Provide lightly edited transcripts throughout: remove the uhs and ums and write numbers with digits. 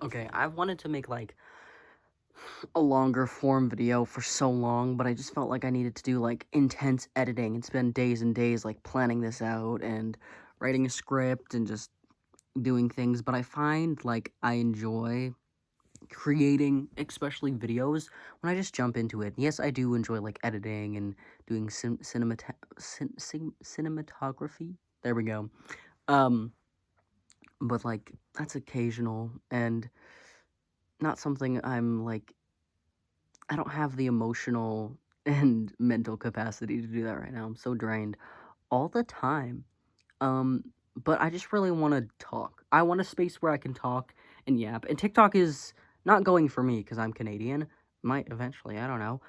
Okay, I've wanted to make like a longer form video for so long, but I just felt like I needed to do like intense editing and spend days and days like planning this out and writing a script and just doing things. But I find like I enjoy creating, especially videos, when I just jump into it. Yes, I do enjoy like editing and doing cinematography. There we go. Um, but like that's occasional and not something I'm like I don't have the emotional and mental capacity to do that right now. I'm so drained all the time. Um, but I just really want to talk. I want a space where I can talk and yap. And TikTok is not going for me because I'm Canadian. Might eventually, I don't know.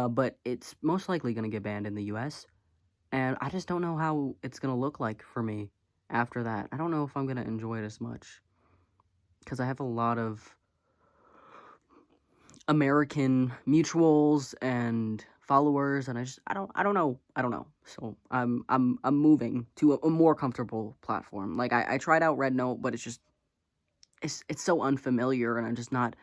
But it's most likely going to get banned in the US. And I just don't know how it's going to look like for me after that. I don't know if I'm going to enjoy it as much because I have a lot of American mutuals and followers, and I don't know. So I'm moving to a more comfortable platform. Like I tried out Red Note, but it's so unfamiliar, and I'm just not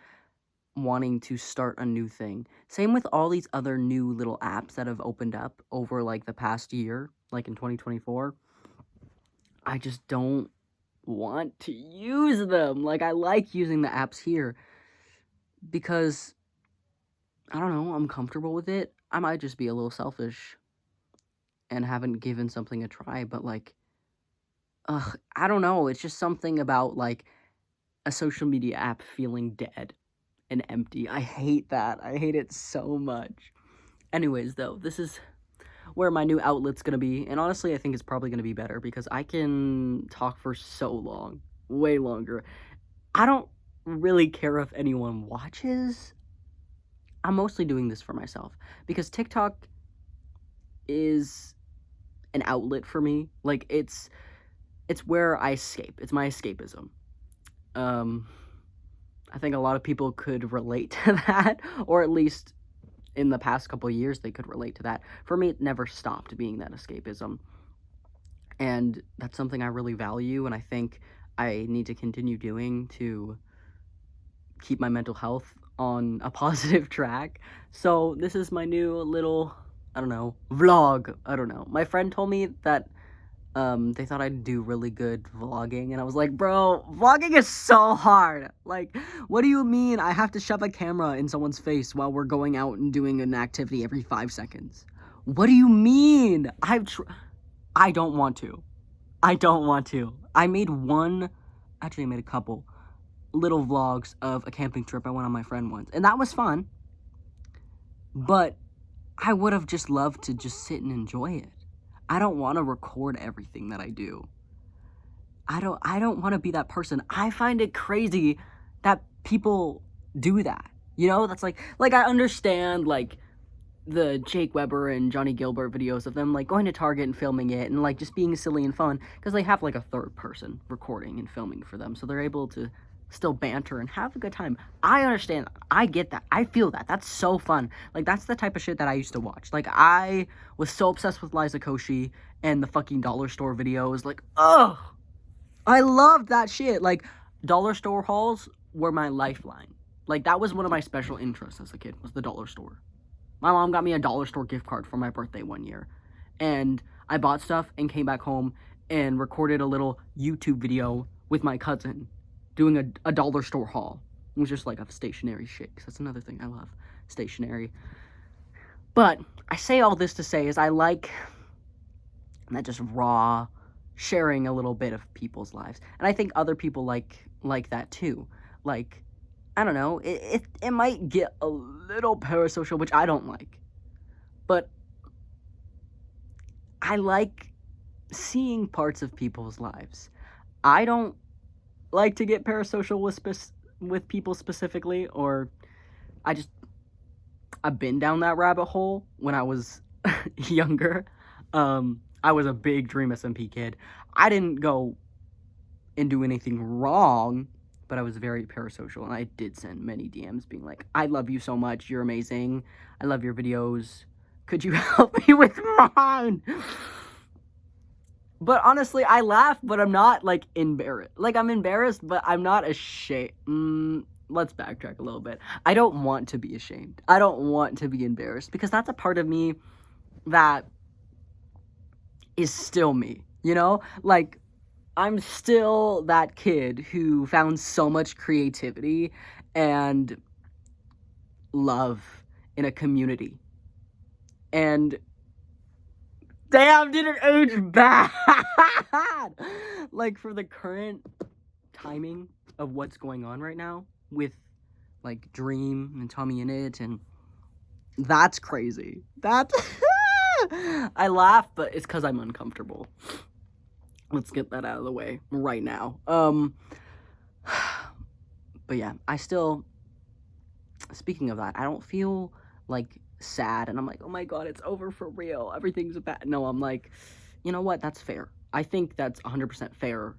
wanting to start a new thing. Same with all these other new little apps that have opened up over like the past year, like in 2024. I just don't want to use them. Like I like using the apps here because I don't know, I'm comfortable with it. I might just be a little selfish and haven't given something a try, but like, I don't know. It's just something about like a social media app feeling dead and empty. I hate that. I hate it so much. Anyways, though, this is where my new outlet's gonna be, and honestly, I think it's probably gonna be better because I can talk for so long, way longer. I don't really care if anyone watches. I'm mostly doing this for myself because TikTok is an outlet for me. Like it's where I escape. It's my escapism. Um I think a lot of people could relate to that, or at least in the past couple of years they could relate to that. For me, it never stopped being that escapism. And that's something I really value, and I think I need to continue doing to keep my mental health on a positive track. So this is my new little, I don't know, vlog. I don't know. My friend told me that they thought I'd do really good vlogging, and I was like, bro, vlogging is so hard. Like, what do you mean I have to shove a camera in someone's face while we're going out and doing an activity every 5 seconds? What do you mean? I don't want to. I don't want to. I made actually I made a couple little vlogs of a camping trip I went on my friend once, and that was fun, but I would have just loved to just sit and enjoy it. I don't want to record everything that I do. I don't want to be that person. I find it crazy that people do that. You know, that's like I understand like the Jake Weber and Johnny Gilbert videos of them like going to Target and filming it and like just being silly and fun because they have like a third person recording and filming for them, so they're able to still banter and have a good time. I understand that. I get that. I feel that. That's so fun. Like that's the type of shit that I used to watch. Like I was so obsessed with Liza Koshy and the fucking dollar store videos. Like, ugh, I loved that shit. Like dollar store hauls were my lifeline. Like that was one of my special interests as a kid, was the dollar store. My mom got me a dollar store gift card for my birthday one year, and I bought stuff and came back home and recorded a little YouTube video with my cousin doing a dollar store haul. It was just like a stationery shit, 'cause that's another thing I love, stationery. But I say all this to say is I like that just raw sharing a little bit of people's lives, and I think other people like that too. Like, I don't know, it might get a little parasocial, which I don't like, but I like seeing parts of people's lives. I don't like to get parasocial with people specifically, or I just I've been down that rabbit hole when I was younger. I was a big Dream SMP kid. I didn't go and do anything wrong, but I was very parasocial, and I did send many DMs being like, I love you so much, you're amazing, I love your videos, could you help me with mine? But honestly, I laugh, but I'm not, like, embarrassed. Like, I'm embarrassed, but I'm not ashamed. Let's backtrack a little bit. I don't want to be ashamed. I don't want to be embarrassed, because that's a part of me that is still me, you know? Like, I'm still that kid who found so much creativity and love in a community. And damn, did it age bad? Like, for the current timing of what's going on right now with, like, Dream and Tommy in it, and that's crazy. That's I laugh, but it's because I'm uncomfortable. Let's get that out of the way right now. But yeah, I still, speaking of that, I don't feel like sad and I'm like, oh my god, it's over for real, everything's bad. No, I'm like, you know what, that's fair. I think that's 100% fair,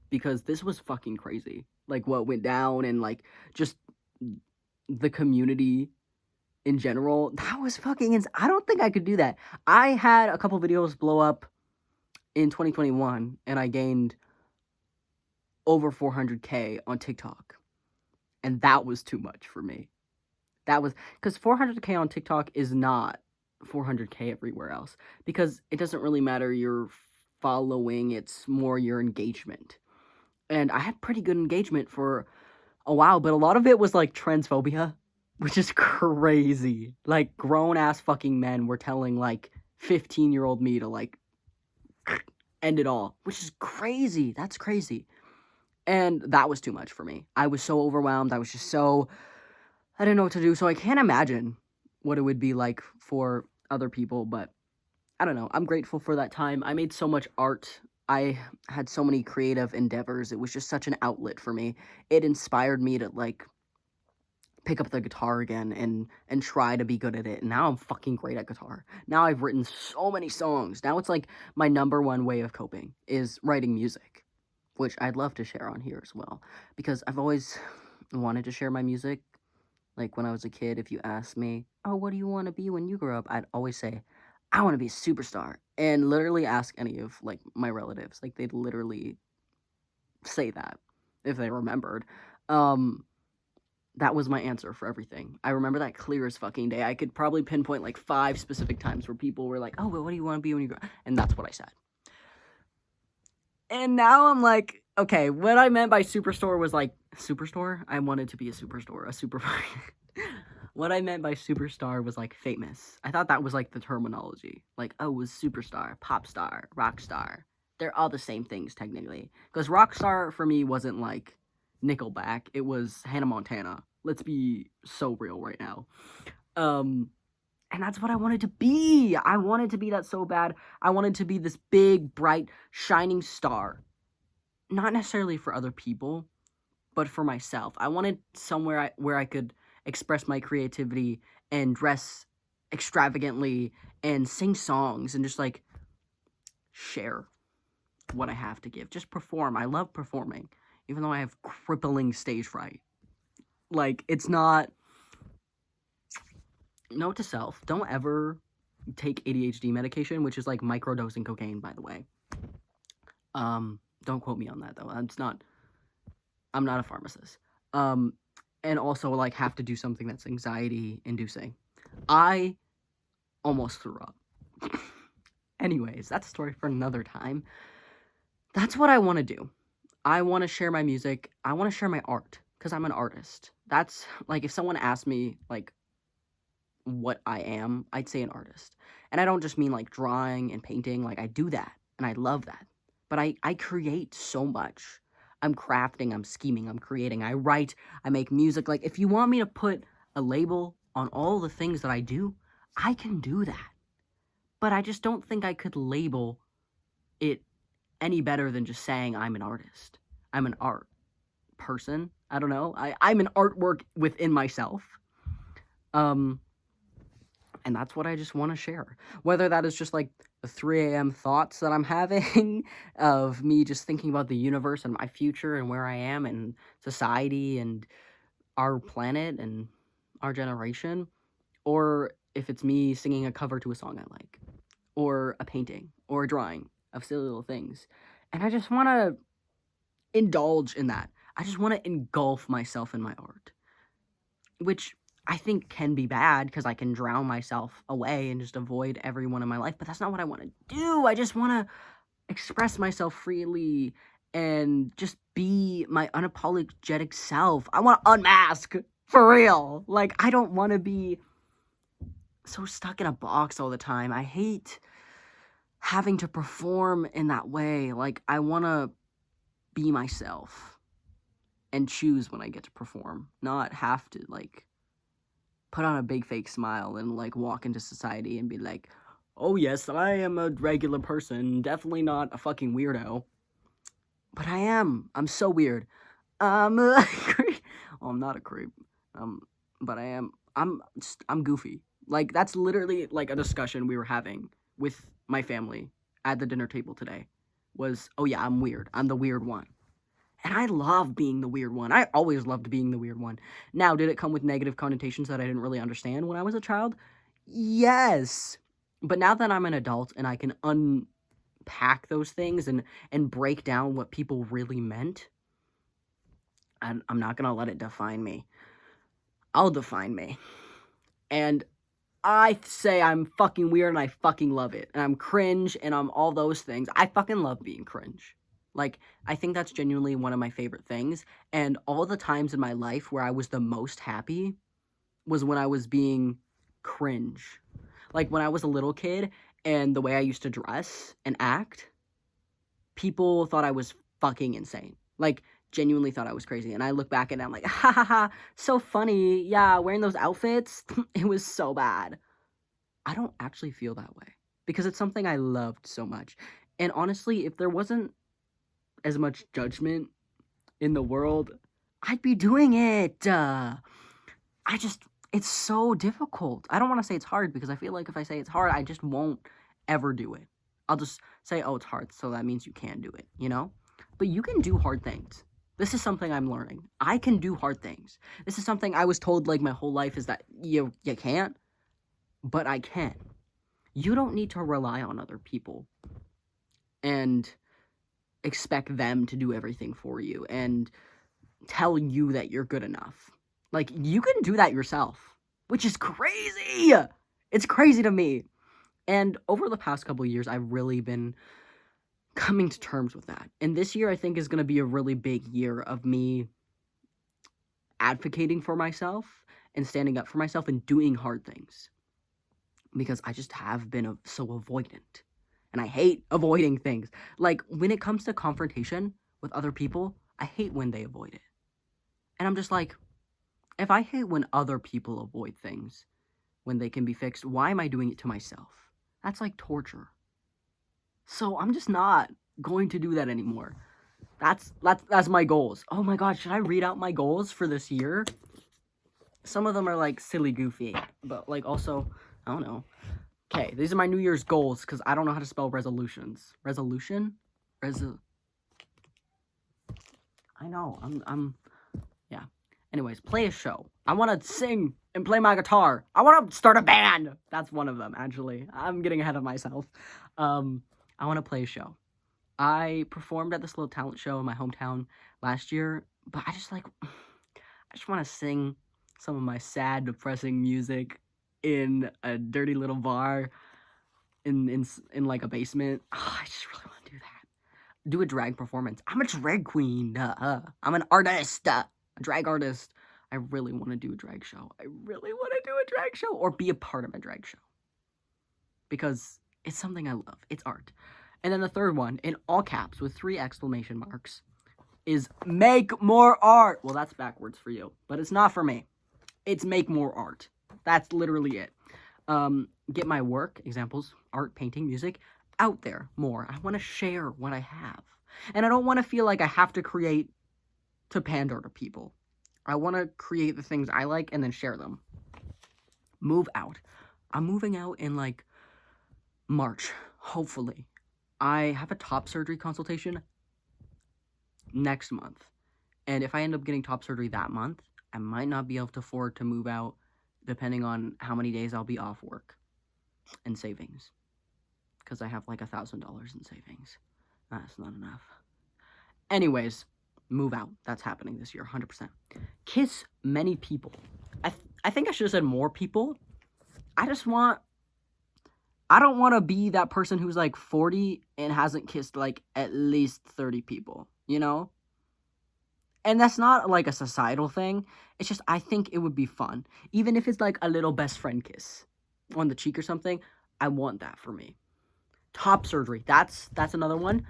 because this was fucking crazy, like what went down, and like just the community in general. That was fucking I don't think I could do that. I had a couple videos blow up in 2021 and I gained over 400k on TikTok, and that was too much for me. That was because 400k on TikTok is not 400k everywhere else, because it doesn't really matter your following, it's more your engagement. And I had pretty good engagement for a while, but a lot of it was like transphobia, which is crazy. Like, grown ass fucking men were telling like 15-year-old me to like end it all, which is crazy. That's crazy. And that was too much for me. I was so overwhelmed. I was just so, I didn't know what to do. So I can't imagine what it would be like for other people, but I don't know. I'm grateful for that time. I made so much art. I had so many creative endeavors. It was just such an outlet for me. It inspired me to like pick up the guitar again and try to be good at it. And now I'm fucking great at guitar. Now I've written so many songs. Now it's like my number one way of coping is writing music, which I'd love to share on here as well, because I've always wanted to share my music. Like, when I was a kid, if you asked me, oh, what do you want to be when you grow up? I'd always say, I want to be a superstar. And literally ask any of, like, my relatives. Like, they'd literally say that if they remembered. That was my answer for everything. I remember that clear as fucking day. I could probably pinpoint, like, 5 specific times where people were like, oh, well, what do you want to be when you grow up? And that's what I said. And now I'm like, okay, what I meant by superstore was like, superstore? I wanted to be a superstore, a super. What I meant by superstar was like famous. I thought that was like the terminology. Like, oh, it was superstar, pop star, rock star. They're all the same things technically. Because rock star for me wasn't like Nickelback. It was Hannah Montana. Let's be so real right now. And that's what I wanted to be. I wanted to be that so bad. I wanted to be this big, bright, shining star. Not necessarily for other people, but for myself. I wanted somewhere where I could express my creativity and dress extravagantly and sing songs and just like share what I have to give. Just perform. I love performing, even though I have crippling stage fright. Like, it's not. Note to self, don't ever take ADHD medication, which is like microdosing cocaine, by the way. Don't quote me on that though. I'm not a pharmacist. And also like have to do something that's anxiety inducing. I almost threw up. Anyways, that's a story for another time. That's what I want to do. I want to share my music. I want to share my art, because I'm an artist. That's like, if someone asked me like what I am, I'd say an artist. And I don't just mean like drawing and painting. Like, I do that and I love that, but I create so much. I'm crafting, I'm scheming, I'm creating, I write, I make music. Like, if you want me to put a label on all the things that I do, I can do that. But I just don't think I could label it any better than just saying I'm an artist. I'm an art person. I don't know. I'm an artwork within myself. And that's what I just want to share. Whether that is just like the 3 a.m. thoughts that I'm having of me just thinking about the universe and my future and where I am and society and our planet and our generation, or if it's me singing a cover to a song I like, or a painting, or a drawing. of silly little things. And I just want to indulge in that. I just want to engulf myself in my art, which I think can be bad because I can drown myself away and just avoid everyone in my life. But that's not what I want to do. I just want to express myself freely and just be my unapologetic self. I want to unmask for real. Like, I don't want to be so stuck in a box all the time. I hate having to perform in that way. Like, I want to be myself and choose when I get to perform, not have to, like, put on a big fake smile and, like, walk into society and be like, oh yes, I am a regular person, definitely not a fucking weirdo. But I am. I'm so weird. I'm a creep. Oh, I'm not a creep. But I am. I'm goofy. Like, that's literally, like, a discussion we were having with my family at the dinner table today. Was, oh yeah, I'm weird. I'm the weird one. And I love being the weird one. I always loved being the weird one. Now, did it come with negative connotations that I didn't really understand when I was a child? Yes. But now that I'm an adult and I can unpack those things and break down what people really meant, I'm not going to let it define me. I'll define me. And I say I'm fucking weird and I fucking love it. And I'm cringe and I'm all those things. I fucking love being cringe. Like, I think that's genuinely one of my favorite things. And all the times in my life where I was the most happy was when I was being cringe. Like, when I was a little kid and the way I used to dress and act, people thought I was fucking insane. Like, genuinely thought I was crazy. And I look back and I'm like, ha ha ha, so funny. Yeah, wearing those outfits, it was so bad. I don't actually feel that way because it's something I loved so much. And honestly, if there wasn't as much judgment in the world, I'd be doing it. It's so difficult. I don't want to say it's hard because I feel like if I say it's hard, I just won't ever do it. I'll just say, oh, it's hard, so that means you can do it, you know? But you can do hard things. This is something I'm learning. I can do hard things. This is something I was told, like, my whole life is that you can't, but I can. You don't need to rely on other people and expect them to do everything for you and tell you that you're good enough. Like, you can do that yourself, which is crazy. It's crazy to me. And over the past couple of years, I've really been coming to terms with that. And this year, I think, is going to be a really big year of me advocating for myself and standing up for myself and doing hard things. Because I just have been so avoidant. And I hate avoiding things. Like, when it comes to confrontation with other people, I hate when they avoid it. And I'm just like, if I hate when other people avoid things, when they can be fixed, why am I doing it to myself? That's like torture. So I'm just not going to do that anymore. That's my goals. Oh my god, should I read out my goals for this year? Some of them are, like, silly goofy, but, like, also, I don't know. Okay, these are my New Year's goals, because I don't know how to spell resolutions. Resolution? I know, yeah. Anyways, play a show. I want to sing and play my guitar. I want to start a band. That's one of them, actually. I'm getting ahead of myself. I want to play a show. I performed at this little talent show in my hometown last year, but I just want to sing some of my sad, depressing music in a dirty little bar in like a basement. Oh, I just really want to do that. Do a drag performance. I'm a drag queen. I'm an artist. A drag artist. I really want to do a drag show. I really want to do a drag show or be a part of a drag show. Because it's something I love. It's art. And then the third one, in all caps with 3 exclamation marks, is make more art. Well, that's backwards for you, but it's not for me. It's make more art. That's literally it. Get my work, examples, art, painting, music, out there more. I want to share what I have. And I don't want to feel like I have to create to pander to people. I want to create the things I like and then share them. Move out. I'm moving out in, like, March, hopefully. I have a top surgery consultation next month. And if I end up getting top surgery that month, I might not be able to afford to move out depending on how many days I'll be off work and savings. because I have like $1,000 in savings. That's not enough. Anyways, move out. That's happening this year, 100%. Kiss many people. I think I should have said more people. I don't want to be that person who's like 40 and hasn't kissed like at least 30 people, you know? And that's not like a societal thing. It's just, I think it would be fun. Even if it's like a little best friend kiss on the cheek or something, I want that for me. Top surgery. That's another one.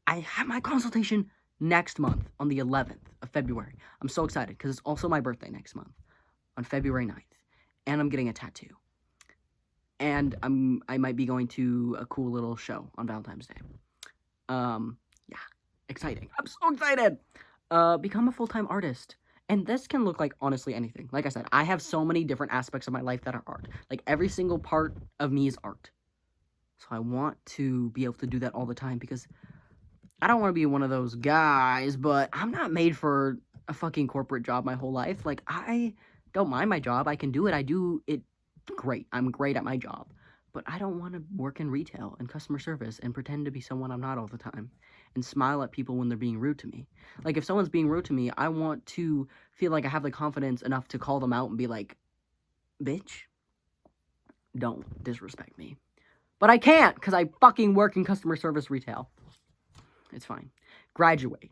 I have my consultation next month on the 11th of February. I'm so excited because it's also my birthday next month on February 9th. And I'm getting a tattoo. And I might be going to a cool little show on Valentine's Day. Yeah, exciting. I'm so excited. Become a full-time artist. And this can look like, honestly, anything. Like I said, I have so many different aspects of my life that are art. Like, every single part of me is art. So I want to be able to do that all the time because I don't want to be one of those guys, but I'm not made for a fucking corporate job my whole life. Like, I don't mind my job. I can do it. I do it great. I'm great at my job. But I don't want to work in retail and customer service and pretend to be someone I'm not all the time and smile at people when they're being rude to me. Like, if someone's being rude to me, I want to feel like I have the confidence enough to call them out and be like, bitch, don't disrespect me. But I can't because I fucking work in customer service retail. It's fine. Graduate.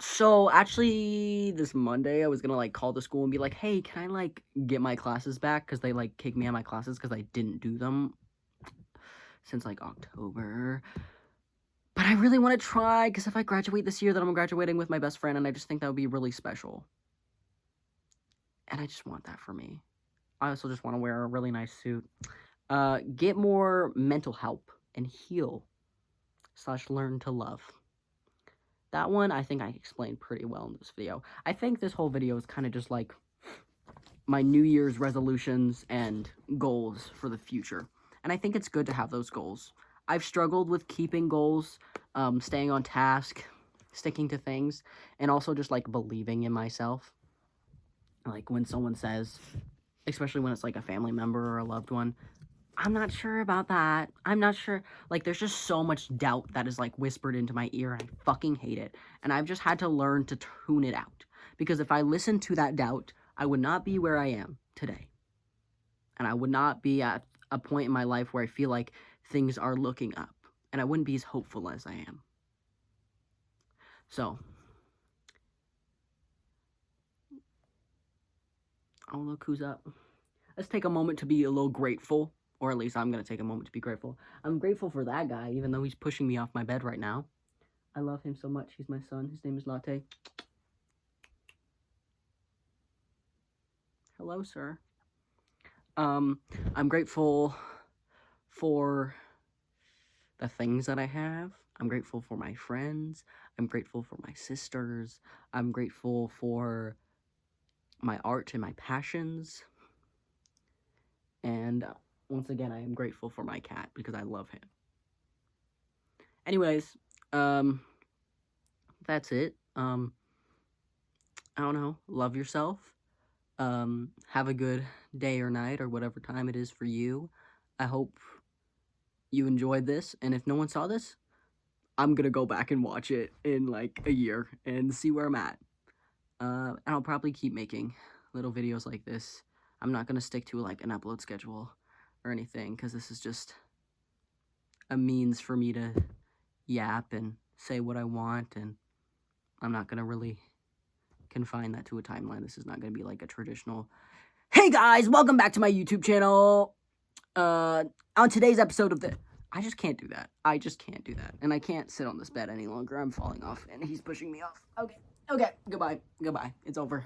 So, actually, this Monday, I was gonna, like, call the school and be like, hey, can I, like, get my classes back? Because they, like, kicked me out of my classes because I didn't do them since, like, October. But I really want to try, because if I graduate this year, then I'm graduating with my best friend, and I just think that would be really special. And I just want that for me. I also just want to wear a really nice suit. Get more mental help and heal / learn to love. That one, I think I explained pretty well in this video. I think this whole video is kind of just like my New Year's resolutions and goals for the future. And I think it's good to have those goals. I've struggled with keeping goals, staying on task, sticking to things, and also just, like, believing in myself. Like, when someone says, especially when it's, like, a family member or a loved one, I'm not sure about that. I'm not sure. Like, there's just so much doubt that is, like, whispered into my ear, and I fucking hate it. And I've just had to learn to tune it out. Because if I listened to that doubt, I would not be where I am today. And I would not be at a point in my life where I feel like things are looking up. And I wouldn't be as hopeful as I am. So, oh, look who's up. Let's take a moment to be a little grateful. Or at least I'm going to take a moment to be grateful. I'm grateful for that guy, even though he's pushing me off my bed right now. I love him so much. He's my son. His name is Latte. Hello, sir. I'm grateful for the things that I have. I'm grateful for my friends. I'm grateful for my sisters. I'm grateful for my art and my passions. And once again, I am grateful for my cat because I love him. Anyways, that's it. I don't know. Love yourself. Have a good day or night or whatever time it is for you. I hope you enjoyed this. And if no one saw this, I'm gonna go back and watch it in like a year and see where I'm at. And I'll probably keep making little videos like this. I'm not gonna stick to like an upload schedule or anything because this is just a means for me to yap and say what I want, and I'm not gonna really confine that to a timeline. This is not gonna be like a traditional, hey guys, welcome back to my YouTube channel. On today's episode of I just can't do that. I just can't do that. And I can't sit on this bed any longer. I'm falling off and he's pushing me off. Okay, goodbye. It's over.